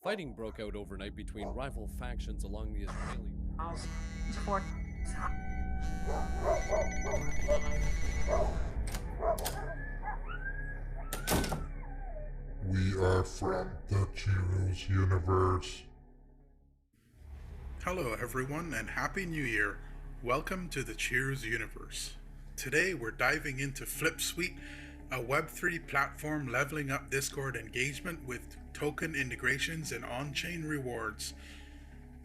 Fighting broke out overnight between rival factions along the Israeli. We are from the Chiroos Universe. Hello everyone and Happy New Year. Welcome to the Chiroos Universe. Today we're diving into FlipSuite, a Web3 platform leveling up Discord engagement with token integrations and on-chain rewards.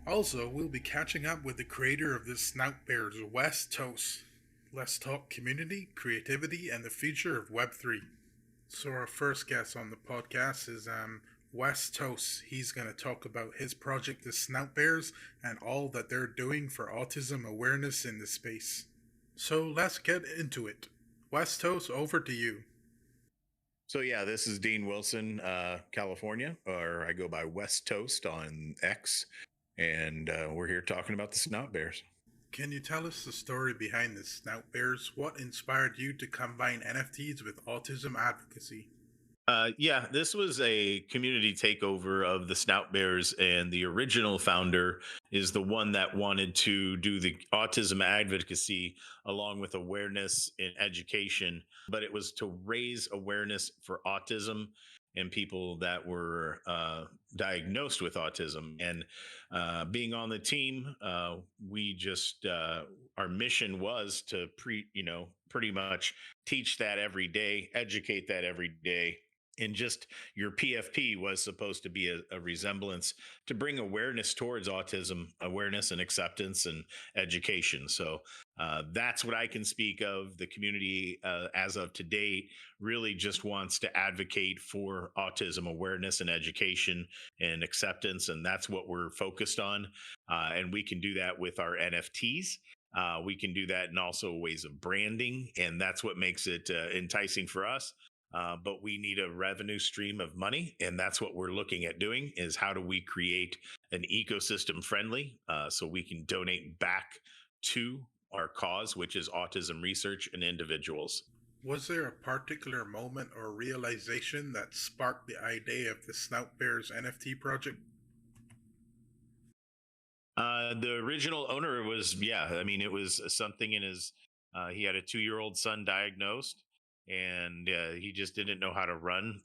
Also, we'll be catching up with the creator of the Snout Bears, WestToast. Let's talk community, creativity, and the future of Web3. So our first guest on the podcast is WestToast. He's going to talk about his project, the Snout Bears, and all that they're doing for autism awareness in the space. So let's get into it. WestToast, over to you. So yeah, this is Dean Wilson, California, or I go by WestToast on X, and we're here talking about the Snout Bears. Can you tell us the story behind the Snout Bears? What inspired you to combine NFTs with autism advocacy? Yeah, this was a community takeover of the Snout Bears, and the original founder is the one that wanted to do the autism advocacy along with awareness and education, but it was to raise awareness for autism and people that were diagnosed with autism. And being on the team, we just our mission was to pretty much teach that every day, educate that every day. And just your PFP was supposed to be a resemblance to bring awareness towards autism, awareness and acceptance and education. So that's what I can speak of. The community, as of today, really just wants to advocate for autism awareness and education and acceptance. And that's what we're focused on. And we can do that with our NFTs. We can do that in also ways of branding. And that's what makes it enticing for us. But we need a revenue stream of money, and that's what we're looking at doing, is how do we create an ecosystem friendly so we can donate back to our cause, which is autism research and individuals. Was there a particular moment or realization that sparked the idea of the Snout Bears NFT project? The original owner was, it was something in his, he had a 2-year-old son diagnosed, and he just didn't know how to run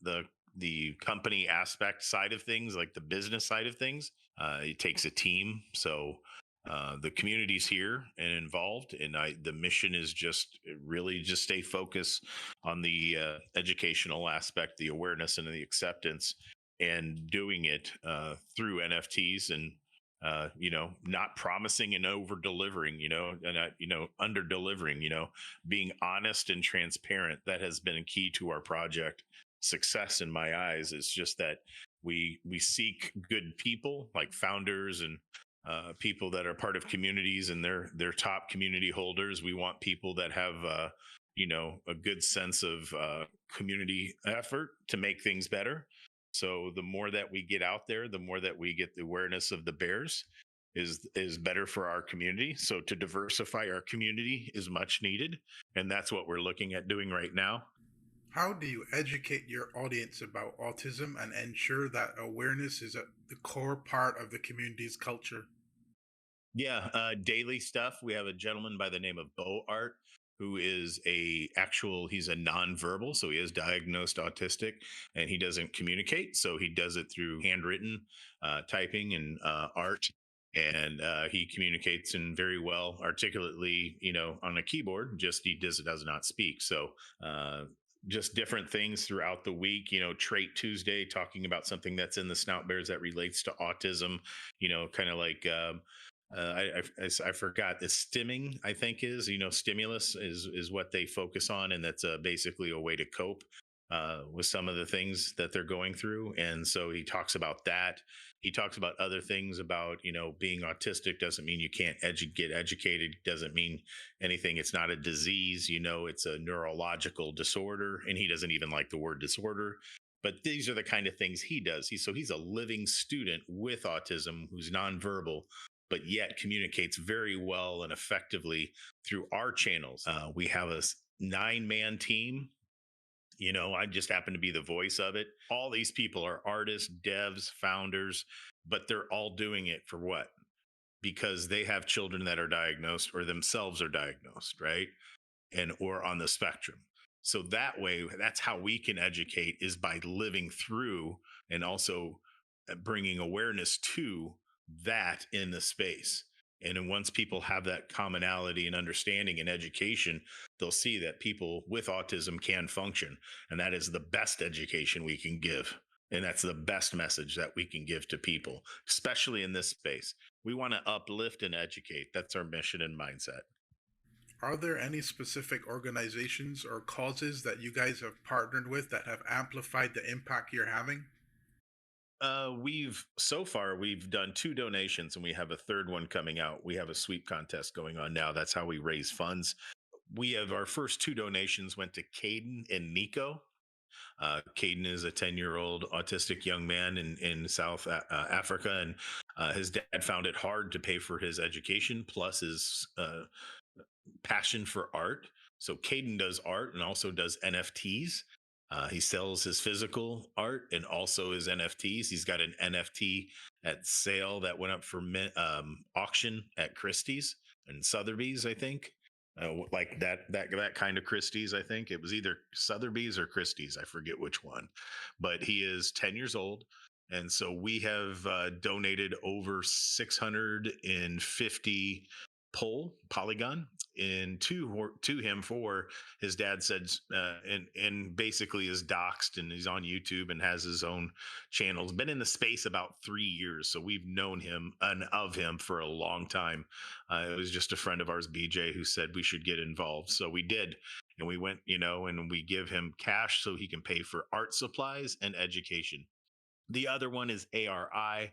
the company aspect side of things, like the business side of things. It takes a team, so the community's here and involved, and the mission is just really just stay focused on the educational aspect, the awareness and the acceptance, and doing it through NFTs and not promising and over delivering, and under delivering, being honest and transparent. That has been a key to our project success in my eyes. Is just that we seek good people like founders and people that are part of communities, and they're top community holders. We want people that have a good sense of community effort to make things better. So the more that we get out there, the more that we get the awareness of the Bears is better for our community. So to diversify our community is much needed. And that's what we're looking at doing right now. How do you educate your audience about autism and ensure that awareness is the core part of the community's culture? Yeah, daily stuff. We have a gentleman by the name of Bo Art, who is he's a nonverbal, so he is diagnosed autistic, and he doesn't communicate. So he does it through handwritten typing and art. And he communicates in very well, articulately, on a keyboard, just he does not speak. So just different things throughout the week, Trait Tuesday, talking about something that's in the Snout Bears that relates to autism, kind of like, I forgot the stimming, I think is, stimulus is what they focus on. And that's basically a way to cope with some of the things that they're going through. And so he talks about that. He talks about other things about, being autistic doesn't mean you can't get educated, doesn't mean anything. It's not a disease, it's a neurological disorder. And he doesn't even like the word disorder. But these are the kind of things he does. He's a living student with autism who's nonverbal, but yet communicates very well and effectively through our channels. We have a 9-man team I just happen to be the voice of it. All these people are artists, devs, founders, but they're all doing it for what? Because they have children that are diagnosed or themselves are diagnosed, right? And or on the spectrum. So that way, that's how we can educate, is by living through and also bringing awareness to that in the space. And then once people have that commonality and understanding and education, they'll see that people with autism can function. And that is the best education we can give. And that's the best message that we can give to people, especially in this space. We want to uplift and educate. That's our mission and mindset. Are there any specific organizations or causes that you guys have partnered with that have amplified the impact you're having? We've done 2 donations and we have a third one coming out. We have a sweep contest going on now. That's how we raise funds. We have our first 2 donations went to Caden and Nico. Caden is a 10-year-old autistic young man in South Africa, and his dad found it hard to pay for his education, plus his passion for art. So Caden does art and also does NFTs. He sells his physical art and also his NFTs. He's got an NFT at sale that went up for auction at Christie's and Sotheby's, I think. Like that kind of Christie's, I think it was either Sotheby's or Christie's, I forget which one. But he is 10 years old, and so we have donated over 650 polygon to him for his dad said and basically is doxxed, and he's on YouTube and has his own channels, been in the space about 3 years, so we've known him and of him for a long time. It was just a friend of ours, BJ, who said we should get involved, so we did, and we went, and we give him cash so he can pay for art supplies and education. The other one is ARI,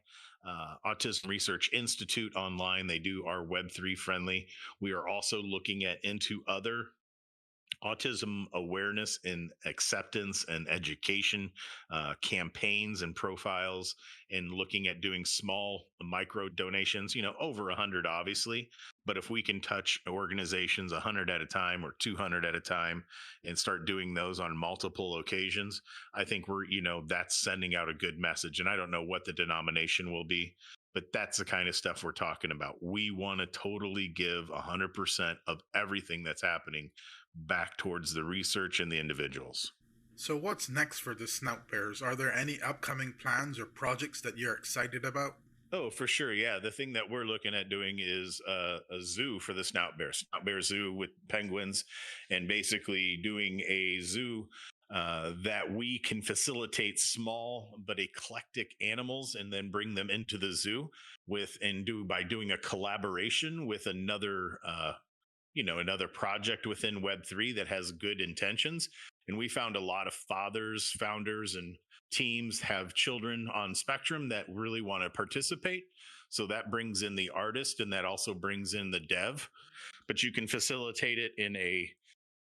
Autism Research Institute online. They do our Web3 friendly. We are also looking into other autism awareness and acceptance and education campaigns and profiles, and looking at doing small micro donations, over 100 obviously, but if we can touch organizations 100 at a time or 200 at a time and start doing those on multiple occasions, I think that's sending out a good message. And I don't know what the denomination will be, but that's the kind of stuff we're talking about. We want to totally give 100% of everything that's happening back towards the research and the individuals. So what's next for the Snout Bears? Are there any upcoming plans or projects that you're excited about? Oh, for sure. Yeah. The thing that we're looking at doing is a zoo for the Snout Bears Zoo with penguins, and basically doing a zoo that we can facilitate small but eclectic animals and then bring them into the zoo by doing a collaboration with another project within Web3 that has good intentions. And we found a lot of founders, and teams have children on spectrum that really want to participate. So that brings in the artist, and that also brings in the dev. But you can facilitate it in a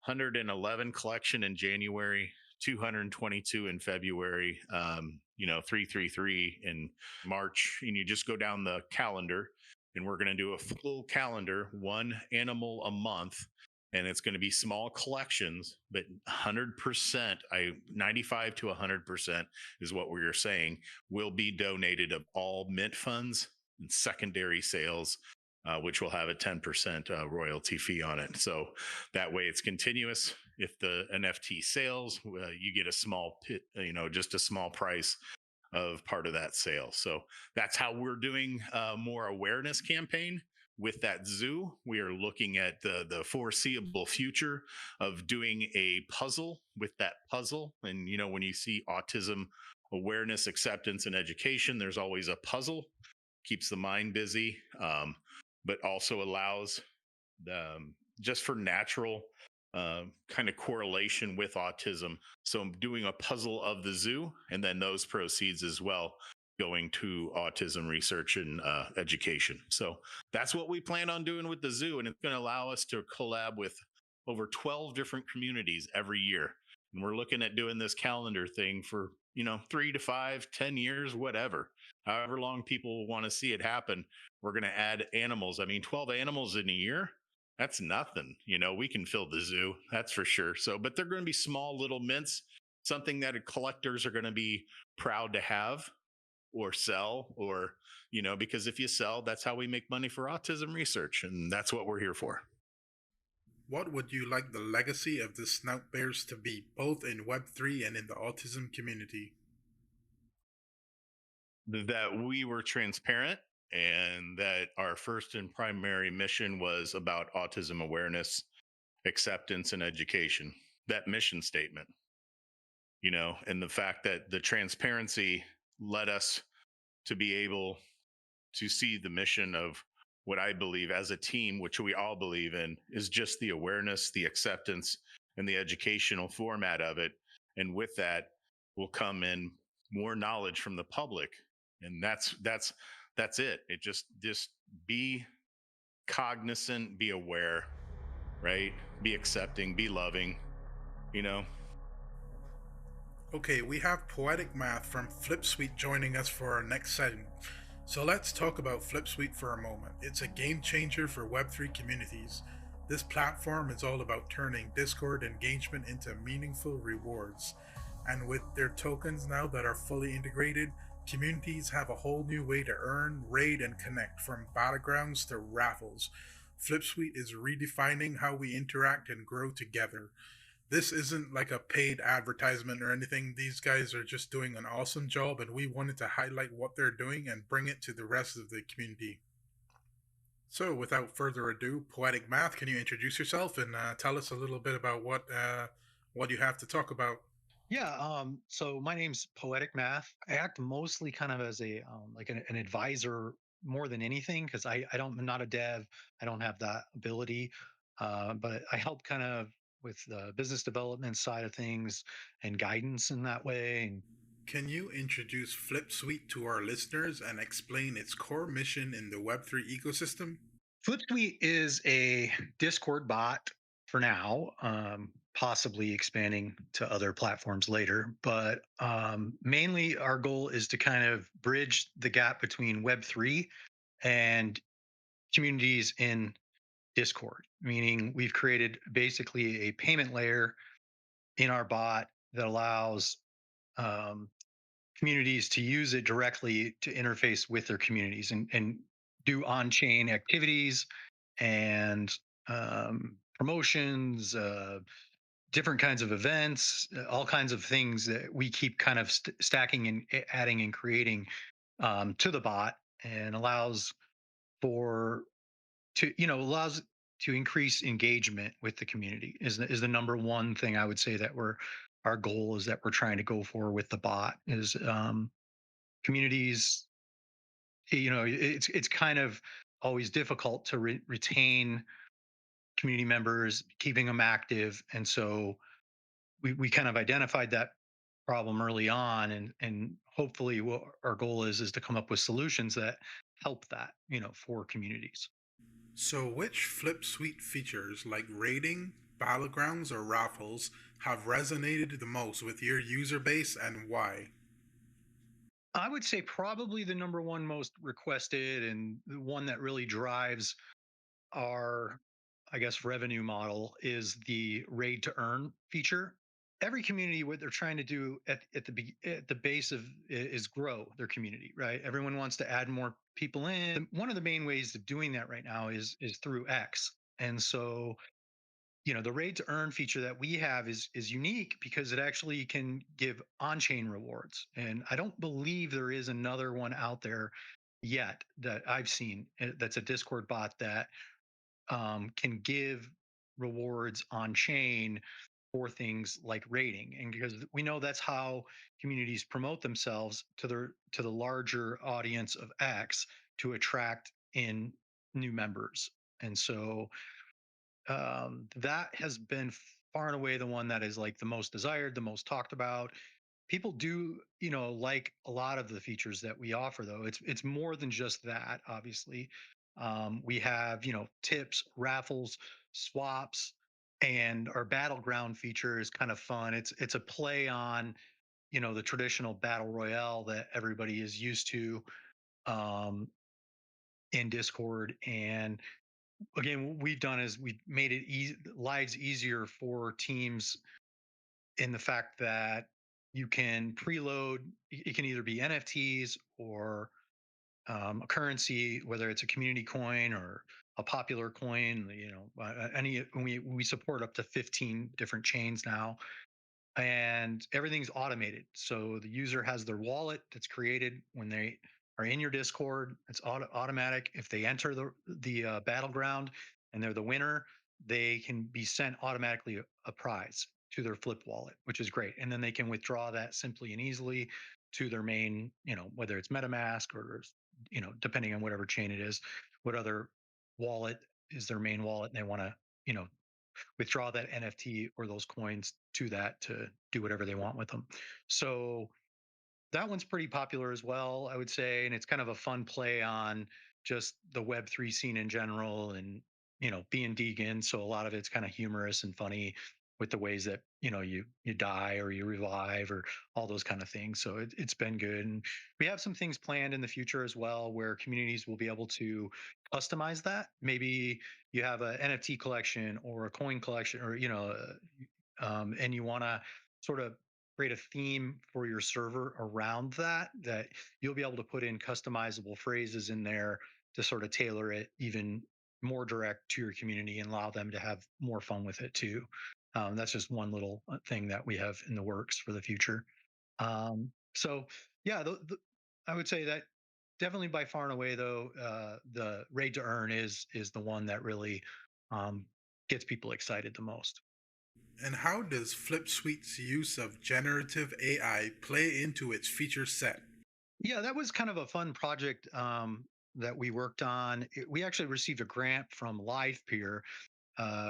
111 collection in January, 222 in February, 333 in March. And you just go down the calendar, and we're going to do a full calendar, 1 animal a month, and it's going to be small collections, but 100%, 95 to 100% is what we're saying, will be donated of all mint funds and secondary sales, which will have a 10% royalty fee on it. So that way it's continuous. If the NFT sales, you get a small just a small price of part of that sale. So that's how we're doing more awareness campaign with that zoo. We are looking at the foreseeable future of doing a puzzle with that puzzle. And, when you see autism awareness, acceptance, and education, there's always a puzzle, keeps the mind busy, but also allows just for natural kind of correlation with autism. So I'm doing a puzzle of the zoo, and then those proceeds as well going to autism research and education. So that's what we plan on doing with the zoo, and it's going to allow us to collab with over 12 different communities every year. And we're looking at doing this calendar thing for 3 to 5, 10 years, whatever, however long people want to see it happen. We're going to add animals. 12 animals in a year. That's nothing. We can fill the zoo, that's for sure. So, but they're going to be small little mints, something that collectors are going to be proud to have or sell, or, because if you sell, that's how we make money for autism research. And that's what we're here for. What would you like the legacy of the Snout Bears to be, both in Web3 and in the autism community? That we were transparent, and that our first and primary mission was about autism awareness, acceptance, and education. That mission statement, and the fact that the transparency led us to be able to see the mission of what I believe as a team, which we all believe in, is just the awareness, the acceptance, and the educational format of it. And with that will come in more knowledge from the public. And that's it. It just be cognizant, be aware, right? Be accepting, be loving, you know. Okay, we have Poetic Math from FlipSuite joining us for our next segment. So let's talk about FlipSuite for a moment. It's a game changer for Web3 communities. This platform is all about turning Discord engagement into meaningful rewards. And with their tokens now that are fully integrated, communities have a whole new way to earn, raid, and connect, from battlegrounds to raffles. FlipSuite is redefining how we interact and grow together. This isn't like a paid advertisement or anything. These guys are just doing an awesome job, and we wanted to highlight what they're doing and bring it to the rest of the community. So, without further ado, Poetic Math, can you introduce yourself and tell us a little bit about what you have to talk about? Yeah, so my name's Poetic Math. I act mostly kind of as a like an advisor more than anything, because I'm not a dev. I don't have that ability, but I help kind of with the business development side of things and guidance in that way. And Can you introduce FlipSuite to our listeners and explain its core mission in the Web3 ecosystem? FlipSuite is a Discord bot for now, possibly expanding to other platforms later. But mainly, our goal is to kind of bridge the gap between Web3 and communities in Discord, meaning we've created basically a payment layer in our bot that allows um, communities to use it directly to interface with their communities and do on-chain activities and promotions, different kinds of events, all kinds of things that we keep kind of stacking and adding and creating to the bot, and allows for allows to increase engagement with the community is the number one thing I would say that our goal is that we're trying to go for with the bot is communities. It's kind of always difficult to retain community members, keeping them active, and so we kind of identified that problem early on, and hopefully what our goal is to come up with solutions that help that for communities. So, which FlipSuite features like rating, battlegrounds, or raffles have resonated the most with your user base, and why? I would say probably the number one most requested and the one that really drives our, I guess, revenue model is the raid to earn feature. Every community, what they're trying to do at the base of is grow their community, right? Everyone wants to add more people in. One of the main ways of doing that right now is through X. And so, the raid to earn feature that we have is unique because it actually can give on-chain rewards. And I don't believe there is another one out there yet that I've seen that's a Discord bot that can give rewards on chain for things like rating, and because we know that's how communities promote themselves to the larger audience of X to attract in new members. And so that has been far and away the one that is like the most desired, the most talked about. People do like a lot of the features that we offer, though it's more than just that. Obviously, we have tips, raffles, swaps, and our battleground feature is kind of fun. It's a play on the traditional battle royale that everybody is used to um, in Discord, and again, what we've done is we made it lives easier for teams in the fact that you can preload. It can either be NFTs or a currency, whether it's a community coin or a popular coin. Any we support up to 15 different chains now, and everything's automated. So the user has their wallet that's created when they are in your Discord. It's automatic. If they enter the battleground and they're the winner, they can be sent automatically a prize to their Flip wallet, which is great. And then they can withdraw that simply and easily to their main, whether it's MetaMask or depending on whatever chain it is, what other wallet is their main wallet, and they want to you know withdraw that NFT or those coins to that to do whatever they want with them. So that one's pretty popular as well, I would say, and it's kind of a fun play on just the Web3 scene in general, and being Deegan, so a lot of it's kind of humorous and funny with the ways that you die or you revive or all those kind of things. So it's been good, and we have some things planned in the future as well where communities will be able to customize that. Maybe you have an NFT collection or a coin collection, or and you want to sort of create a theme for your server around that you'll be able to put in customizable phrases in there to sort of tailor it even more direct to your community and allow them to have more fun with it too. That's just one little thing that we have in the works for the future. So yeah, I would say that definitely by far and away though, the raid to earn is the one that really um, gets people excited the most. And how does FlipSuite's use of generative AI play into its feature set? Yeah, that was kind of a fun project that we worked on. We actually received a grant from LivePeer,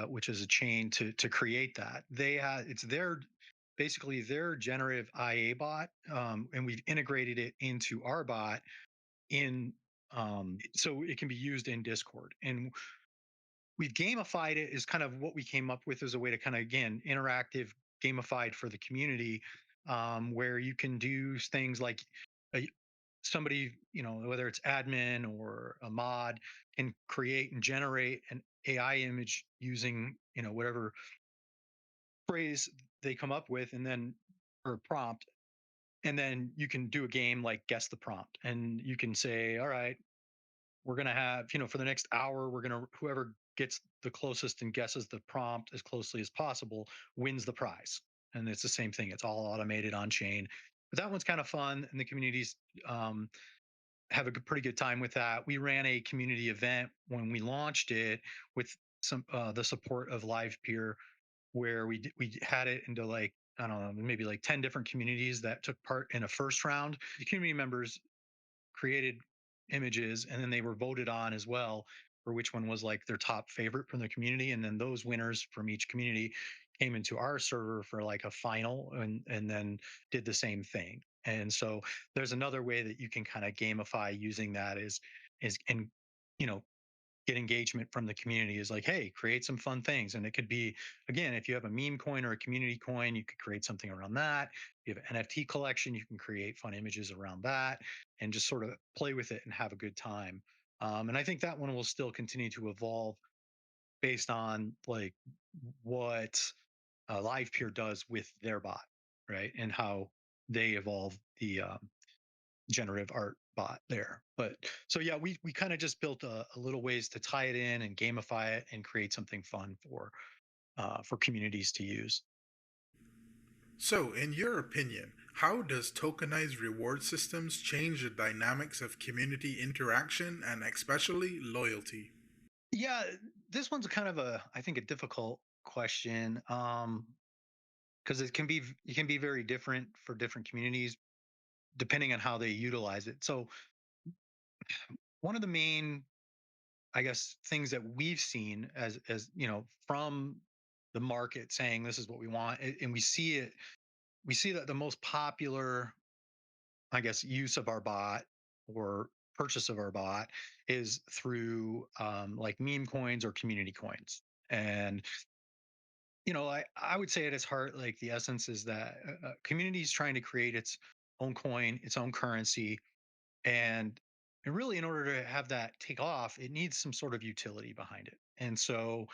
which is a chain to create that. They had it's their basically their generative IA bot, and we've integrated it into our bot in so it can be used in Discord. And we've gamified it is kind of what we came up with as a way to kind of again interactive gamified for the community, where you can do things like a, somebody, whether it's admin or a mod, can create and generate an AI image using, whatever phrase they come up with, and then or prompt, and then you can do a game like guess the prompt, and you can say, all right, we're going to have, for the next hour, we're going to, whoever gets the closest and guesses the prompt as closely as possible wins the prize. And it's the same thing. It's all automated on chain. But that one's kind of fun, and the communities have a pretty good time with that. We ran a community event when we launched it with some the support of LivePeer, where we had it into like I don't know, maybe like 10 different communities that took part in a first round. The community members created images, and then they were voted on as well for which one was like their top favorite from the community, and then those winners from each community came into our server for like a final, and then did the same thing. And so there's another way that you can kind of gamify using that is and you know get engagement from the community is like, hey, create some fun things. And it could be, again, if you have a meme coin or a community coin, you could create something around that. If you have an NFT collection, you can create fun images around that and just sort of play with it and have a good time. And I think that one will still continue to evolve based on like what LivePeer does with their bot, right? And how they evolve the generative art bot there. But so yeah, we kind of just built a little ways to tie it in and gamify it and create something fun for communities to use. So, in your opinion, how does tokenized reward systems change the dynamics of community interaction and especially loyalty? Yeah, this one's kind of I think a difficult question, because it can be very different for different communities depending on how they utilize it. So one of the main, I guess, things that we've seen as from the market saying this is what we want, and we see that the most popular, I guess, use of our bot or purchase of our bot is through like meme coins or community coins. And I would say at its heart, like the essence is that community is trying to create its own coin, its own currency, and And really, in order to have that take off, it needs some sort of utility behind it. And so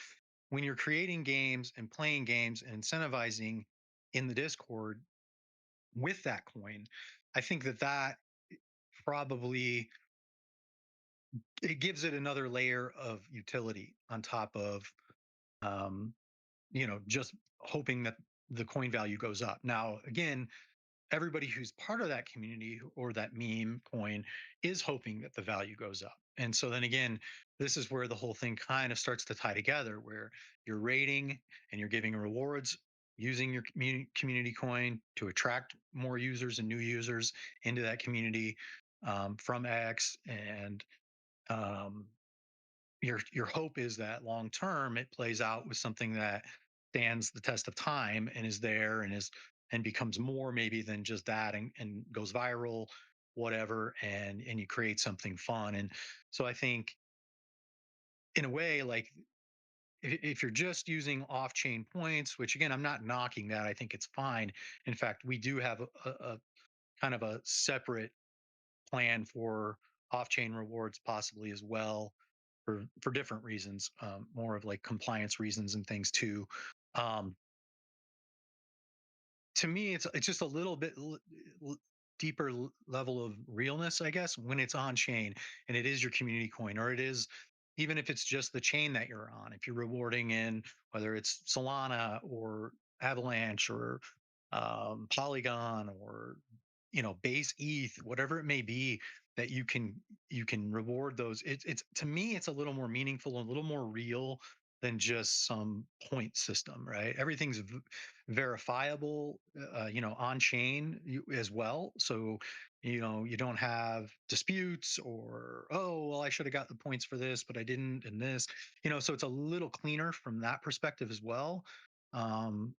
when you're creating games and playing games and incentivizing in the Discord with that coin, I think that probably it gives it another layer of utility on top of um, just hoping that the coin value goes up. Now, again, everybody who's part of that community or that meme coin is hoping that the value goes up. And so then again, this is where the whole thing kind of starts to tie together, where you're rating and you're giving rewards using your community coin to attract more users and new users into that community from X. And um, your hope is that long term it plays out with something that stands the test of time and is there and becomes more maybe than just that and goes viral, whatever, and you create something fun. And so I think in a way, like if you're just using off-chain points, which again I'm not knocking that, I think it's fine. In fact, we do have a kind of a separate plan for off-chain rewards possibly as well for different reasons, more of like compliance reasons and things too. Um, to me, it's just a little bit deeper level of realness, I guess, when it's on chain and it is your community coin, or it is even if it's just the chain that you're on. If you're rewarding in whether it's Solana or Avalanche or Polygon or base ETH, whatever it may be, that you can reward those. It's to me, it's a little more meaningful, a little more real than just some point system, right? Everything's verifiable, on chain as well. So, you don't have disputes or, oh, well, I should have got the points for this, but I didn't, and this, so it's a little cleaner from that perspective as well. Um,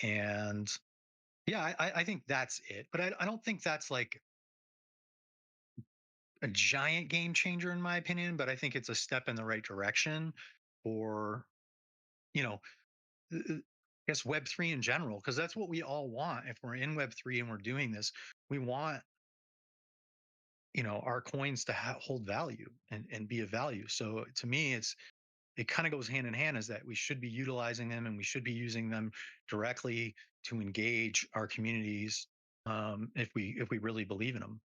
and yeah, I think that's it. But I don't think that's like a giant game changer in my opinion, but I think it's a step in the right direction for, you know, I guess Web3 in general, because that's what we all want. If we're in Web3 and we're doing this, we want, our coins to hold value and be of value. So to me, it kind of goes hand in hand, is that we should be utilizing them and we should be using them directly to engage our communities, if we really believe in them.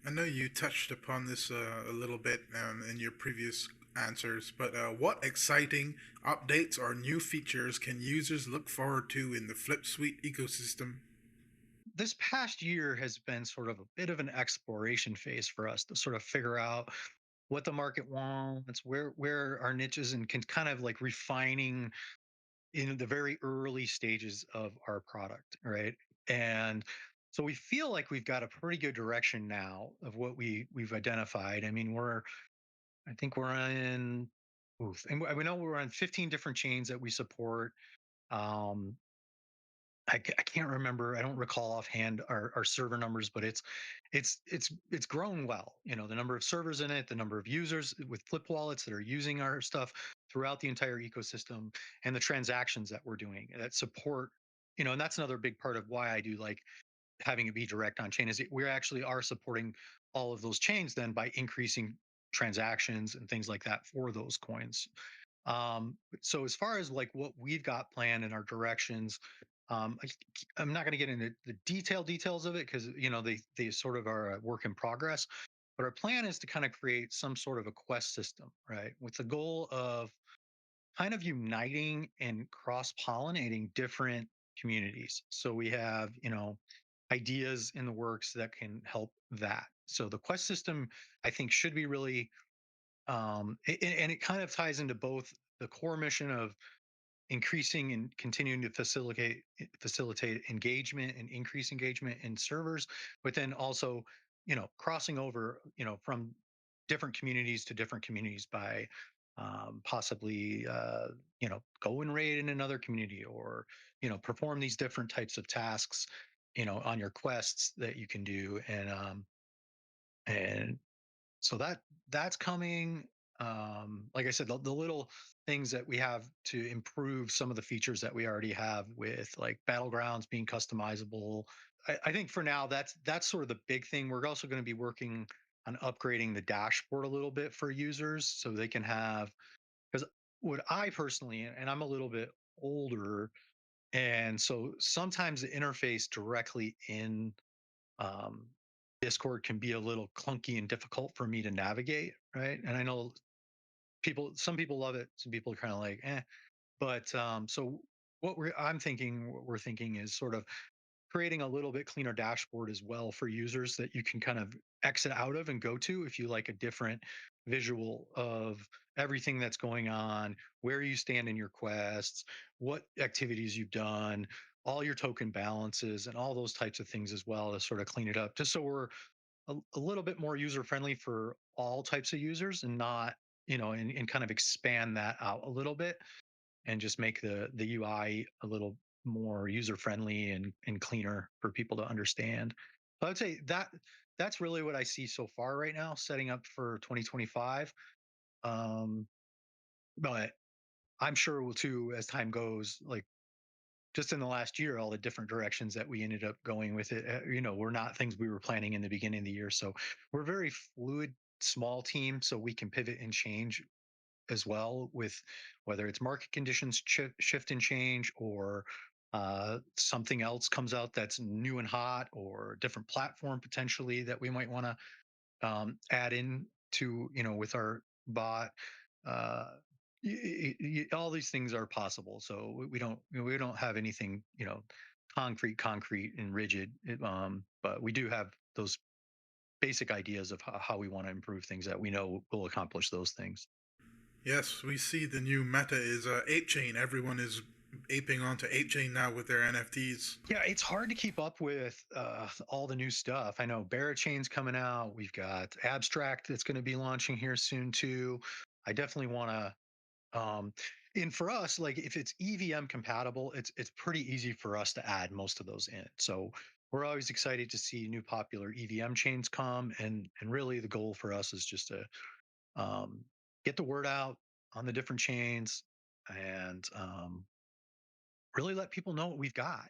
I know you touched upon this a little bit in your previous answers, but what exciting updates or new features can users look forward to in the FlipSuite ecosystem? This past year has been sort of a bit of an exploration phase for us to sort of figure out what the market wants, where our niches, and can kind of like refining in the very early stages of our product, right? And so we feel like we've got a pretty good direction now of what we've identified. I mean, I think we're in, and we know we're on 15 different chains that we support. Um, I can't remember. I don't recall offhand our server numbers, but it's grown well. The number of servers in it, the number of users with Flip wallets that are using our stuff throughout the entire ecosystem, and the transactions that we're doing that support. And that's another big part of why I do like having it be direct on chain, is that we actually are supporting all of those chains then by increasing transactions and things like that for those coins. So as far as like what we've got planned in our directions, I'm not going to get into the details of it because they sort of are a work in progress. But our plan is to kind of create some sort of a quest system, right, with the goal of kind of uniting and cross pollinating different communities. So we have ideas in the works that can help that. So the quest system, I think, should be really and it kind of ties into both the core mission of increasing and continuing to facilitate engagement and increase engagement in servers, but then also crossing over from different communities to different communities by possibly go and raid in another community, or perform these different types of tasks on your quests that you can do. And so that's coming. Like I said, the little things that we have to improve some of the features that we already have, with like battlegrounds being customizable. I think for now that's sort of the big thing. We're also going to be working on upgrading the dashboard a little bit for users so they can have, because what I personally, and I'm a little bit older, and so sometimes the interface directly in um, Discord can be a little clunky and difficult for me to navigate, right? And I know some people love it, some people are kind of like, eh. But so what we're thinking is sort of creating a little bit cleaner dashboard as well for users that you can kind of exit out of and go to if you like a different visual of everything that's going on, where you stand in your quests, what activities you've done, all your token balances, and all those types of things as well to sort of clean it up, just so we're a little bit more user friendly for all types of users and not, and kind of expand that out a little bit and just make the UI a little more user friendly and cleaner for people to understand. So I would say that's really what I see so far right now, setting up for 2025. Um, but I'm sure we'll too as time goes. Like just in the last year, all the different directions that we ended up going with it, were not things we were planning in the beginning of the year. So we're very fluid, small team, so we can pivot and change as well with whether it's market conditions shift and change, or something else comes out that's new and hot, or a different platform potentially that we might want to add in to, with our bot. uh, all these things are possible, so we don't have anything, concrete and rigid. But we do have those basic ideas of how we want to improve things that we know will accomplish those things. Yes, we see the new meta is ape chain. Everyone is aping onto ape chain now with their NFTs. Yeah, it's hard to keep up with all the new stuff. I know Barachain's coming out. We've got Abstract that's going to be launching here soon too. I definitely want to. And for us, like if it's EVM compatible, it's pretty easy for us to add most of those in. So we're always excited to see new popular EVM chains come, and really the goal for us is just to um, get the word out on the different chains, and really let people know what we've got.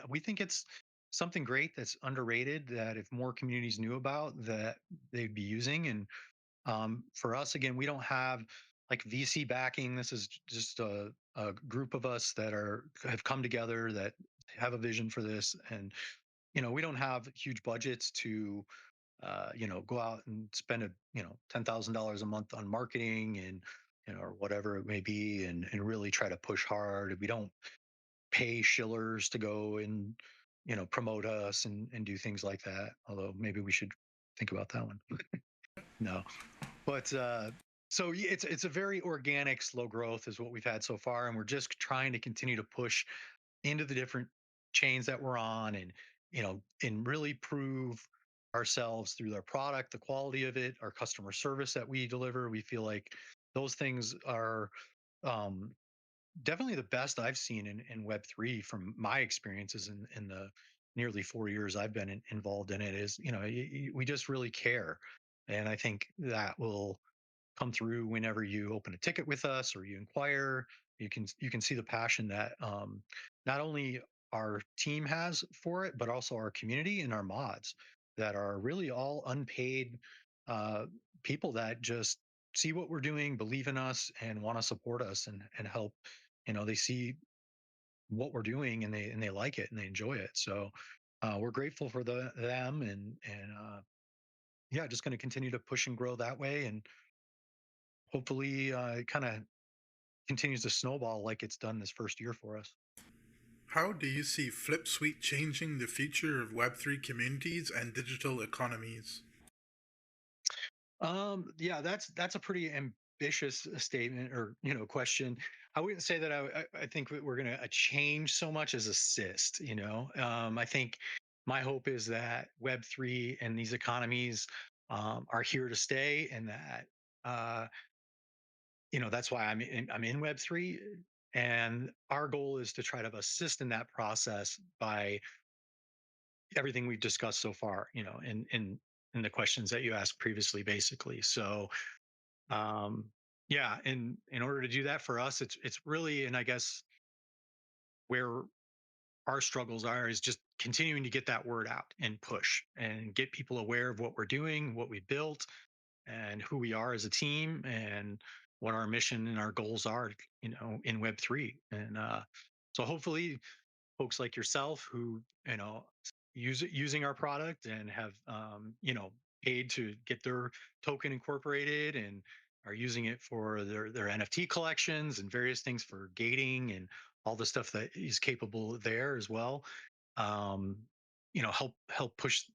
We think it's something great that's underrated, that if more communities knew about, that they'd be using. And for us, again, we don't have like VC backing. This is just a group of us that have come together, that have a vision for this. And we don't have huge budgets to go out and spend $10,000 a month on marketing, and or whatever it may be, and really try to push hard. We don't pay shillers to go and promote us and do things like that, although maybe we should think about that one. No, but so it's a very organic, slow growth is what we've had so far, and we're just trying to continue to push into the different chains that we're on, and really prove ourselves through our product, the quality of it, our customer service that we deliver. We feel like those things are um, definitely the best I've seen in Web3 from my experiences in the nearly 4 years I've been involved in it. Is we just really care, and I think that will come through whenever you open a ticket with us or you inquire. You can see the passion that not only our team has for it, but also our community and our mods that are really all unpaid uh, people that just see what we're doing, believe in us, and want to support us and help. They see what we're doing, and they like it and they enjoy it. So we're grateful for them, and yeah, just going to continue to push and grow that way, and hopefully it kind of continues to snowball like it's done this first year for us. How do you see Flipsuite changing the future of Web3 communities and digital economies? Yeah, that's a pretty ambitious statement, or question. I wouldn't say that I think that we're going to change so much as assist. I think my hope is that Web3 and these economies are here to stay, and that uh, that's why I'm in Web3, and our goal is to try to assist in that process by everything we've discussed so far. In the questions that you asked previously, basically. So yeah, in order to do that for us, it's really, and I guess where our struggles are is just continuing to get that word out and push and get people aware of what we're doing, what we built, and who we are as a team, and what our mission and our goals are, in Web3. And so hopefully folks like yourself who, using our product and have, paid to get their token incorporated and are using it for their NFT collections and various things for gating and all the stuff that is capable there as well. Um, help push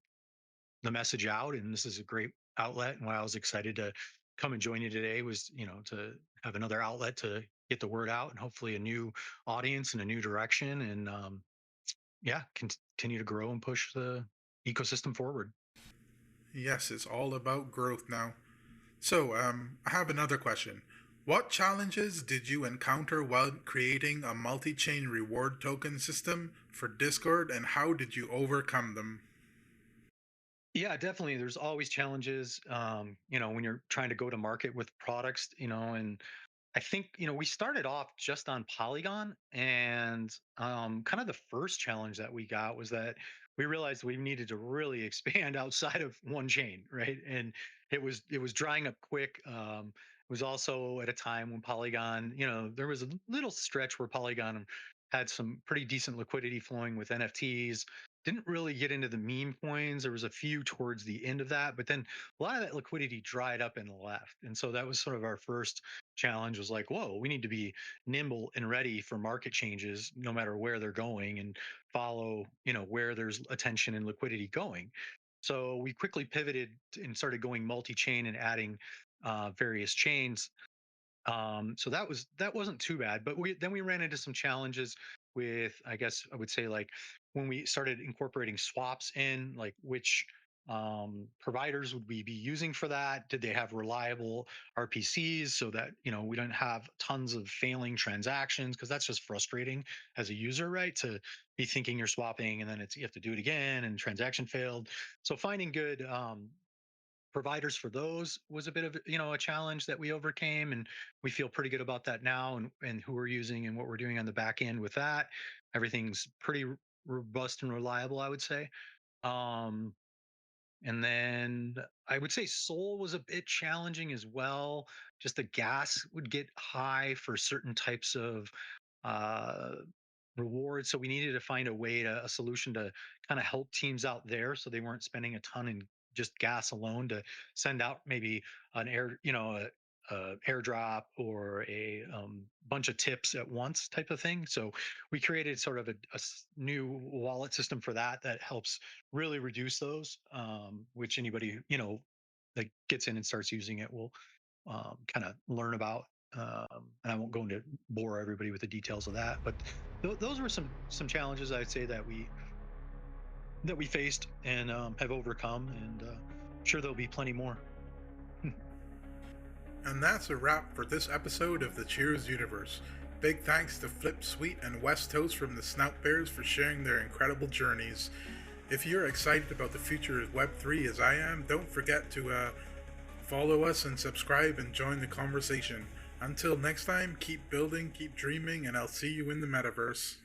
the message out. And this is a great outlet. And why I was excited to come and join you today was, to have another outlet to get the word out, and hopefully a new audience and a new direction. And yeah, continue to grow and push the ecosystem forward. Yes, it's all about growth now. So, I have another question. What challenges did you encounter while creating a multi-chain reward token system for Discord, and how did you overcome them? Yeah, definitely. There's always challenges, when you're trying to go to market with products, and I think, we started off just on Polygon, and kind of the first challenge that we got was that we realized we needed to really expand outside of one chain, right? And it was drying up quick. It was also at a time when Polygon, there was a little stretch where Polygon had some pretty decent liquidity flowing with NFTs. Didn't really get into the meme coins. There was a few towards the end of that, but then a lot of that liquidity dried up and left. And so that was sort of our first challenge, was like, whoa, we need to be nimble and ready for market changes no matter where they're going, and follow, where there's attention and liquidity going. So we quickly pivoted and started going multi-chain and adding various chains. So that wasn't too bad, but we ran into some challenges with, I guess I would say, like when we started incorporating swaps in, like which providers would we be using for that? Did they have reliable RPCs so that, we don't have tons of failing transactions? Because that's just frustrating as a user, right? To be thinking you're swapping and then you have to do it again and transaction failed. So finding good providers for those was a bit of, a challenge that we overcame, and we feel pretty good about that now, and who we're using and what we're doing on the back end with that. Everything's pretty robust and reliable, I would say. um and then I would say Sol was a bit challenging as well. Just the gas would get high for certain types of uh, rewards. So we needed to find a solution to kind of help teams out there, so they weren't spending a ton in just gas alone to send out maybe an a airdrop or a bunch of tips at once type of thing. So we created sort of a new wallet system for that helps really reduce those, which anybody, that gets in and starts using it will kind of learn about. And I won't go into bore everybody with the details of that, but those were some challenges I'd say that we faced and have overcome, and sure there'll be plenty more. And that's a wrap for this episode of the Chiroos Universe. Big thanks to Flip Sweet and WestToast from the Snout Bears for sharing their incredible journeys. If you're excited about the future of Web3 as I am, don't forget to follow us and subscribe and join the conversation. Until next time, keep building, keep dreaming, and I'll see you in the metaverse.